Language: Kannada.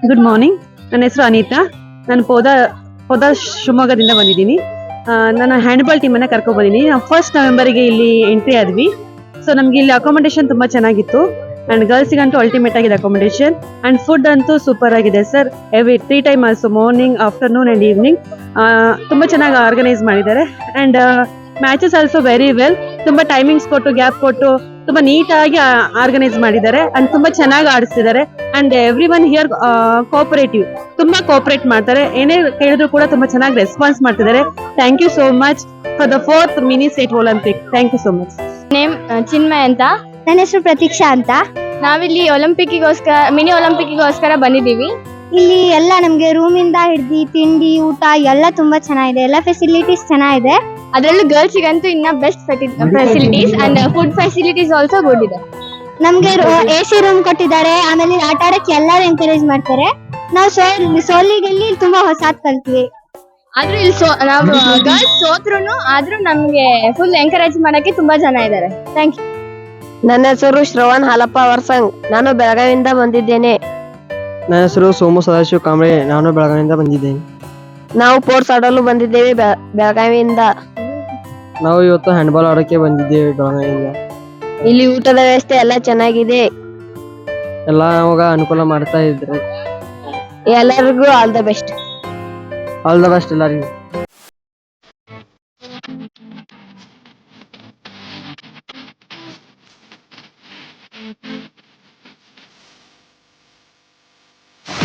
Good morning. ನನ್ನ ಹೆಸರು ಅನಿತಾ. ನಾನು ಪೋದ ಶಿವಮೊಗ್ಗದಿಂದ ಬಂದಿದ್ದೀನಿ. ನನ್ನ ಹ್ಯಾಂಡ್ಬಾಲ್ ಟೀಮನ್ನು ಕರ್ಕೊಂಡು ಬಂದಿದ್ದೀನಿ. ನಾವು 1 ನವೆಂಬರ್ಗೆ ಇಲ್ಲಿ ಎಂಟ್ರಿ ಆದ್ವಿ. ಸೊ ನಮ್ಗೆ ಇಲ್ಲಿ ಅಕಾಮಿಡೇಷನ್ ತುಂಬಾ ಚೆನ್ನಾಗಿತ್ತು. ಅಂಡ್ ಗರ್ಲ್ಸ್ಗಂತೂ ಅಲ್ಟಿಮೇಟ್ ಆಗಿದೆ ಅಕಾಮಿಡೇಷನ್. ಅಂಡ್ ಫುಡ್ ಅಂತೂ ಸೂಪರ್ ಆಗಿದೆ sir. Every 3 time also, morning, afternoon and evening ತುಂಬಾ ಚೆನ್ನಾಗಿ ಆರ್ಗನೈಸ್ ಮಾಡಿದ್ದಾರೆ. And matches also very well. ತುಂಬಾ ಟೈಮಿಂಗ್ಸ್ ಕೊಟ್ಟು, ಗ್ಯಾಪ್ ಕೊಟ್ಟು ತುಂಬಾ ನೀಟಾಗಿ ಆರ್ಗನೈಸ್ ಮಾಡಿದ್ದಾರೆ. ಅಂಡ್ ತುಂಬಾ ಚೆನ್ನಾಗಿ ಆಡಿಸ್ತಿದ್ದಾರೆ. And every one here cooperative, ತುಂಬಾ ಕೋಆಪರೇಟ್ ಮಾಡ್ತಾರೆ. ಏನೇ ಕೇಳಿದ್ರು ಕೂಡ ತುಂಬಾ ಚೆನ್ನಾಗಿ ರೆಸ್ಪಾನ್ಸ್ ಮಾಡ್ತಿದ್ದಾರೆ. Thank you so much for the 4th mini state Olympic. Thank you so much. Name Chinmay ಅಂತ. ನನ್ನ ಹೆಸರು ಪ್ರತೀಕ್ಷಾ ಅಂತ. ನಾವಿಲ್ಲಿ ಮಿನಿ ಒಲಿಂಪಿಕ್ಗೋಸ್ಕರ ಬಂದಿದ್ದೀವಿ. ಇಲ್ಲಿ ಎಲ್ಲ ನಮ್ಗೆ ರೂಮಿಂದ ಹಿಡ್ದು ತಿಂಡಿ, ಊಟ ಎಲ್ಲ ತುಂಬಾ ಚೆನ್ನಾಗಿದೆ. ಎಲ್ಲ ಫೆಸಿಲಿಟೀಸ್ ಚೆನ್ನಾಗಿದೆ. ಅದರಲ್ಲೂ ಗರ್ಲ್ಸ್ಗಂತೂ ಇನ್ನ best facilities and food facilities also good ಇದೆ. ನಮ್ಗೆ AC ರೂಮ್ ಕೊಟ್ಟಿದ್ದಾರೆ. ಆಮೇಲೆ ಆಟ ಆಡಕ್ಕೆ ಎಲ್ಲರೂ ಎಂಕರೇಜ್ ಮಾಡ್ತಾರೆ. ನಾವು ಸೋಲಿಗೆಲ್ಲಿ ತುಂಬಾ ಹೊಸಾದ್ ಕಲ್ತೀವಿ. ಆದ್ರೂ ಇಲ್ಲಿ ನಾವು ಗರ್ಲ್ಸ್ ಸೋತ್ರುನು ಆದ್ರೂ ನಮ್ಗೆ ಫುಲ್ ಎಂಕರೇಜ್ ಮಾಡಕ್ಕೆ ತುಂಬಾ ಜನ ಇದ್ದಾರೆ. Thank you. ನನ್ನ ಹೆಸರು ಶ್ರವಣ್ ಹಾಲಪ್ಪ ವರ್ಸಂಗ್. ನಾನು ಬೆಳಗಾವಿಯಿಂದ ಬಂದಿದ್ದೇನೆ. ನನ್ನ ಹೆಸರು ಸೋಮು ಸದಾಶಿವ ಕಾಂಬ್ಳೆ. ನಾನು ಬೆಳಗಾವಿಯಿಂದ ಬಂದಿದ್ದೇನೆ. ನಾವು ಸ್ಪೋರ್ಟ್ಸ್ ಆಡಲು ಬಂದಿದ್ದೇವೆ ಬೆಳಗಾವಿಯಿಂದ. ನಾವು ಇವತ್ತು ಹ್ಯಾಂಡ್ಬಾಲ್ ಆಡೋಕೆ ಬಂದಿದ್ದೇವೆ ಬೆಳಗಾವಿಯಿಂದ. ಇಲ್ಲಿ ಊಟದ ವ್ಯವಸ್ಥೆ ಎಲ್ಲ ಚೆನ್ನಾಗಿದೆ. ಎಲ್ಲ ನಮಗ ಅನುಕೂಲ ಮಾಡ್ತಾ ಇದ್ರೆ. ಎಲ್ಲರಿಗೂ all the best. All the best ಎಲ್ಲರಿಗೂ.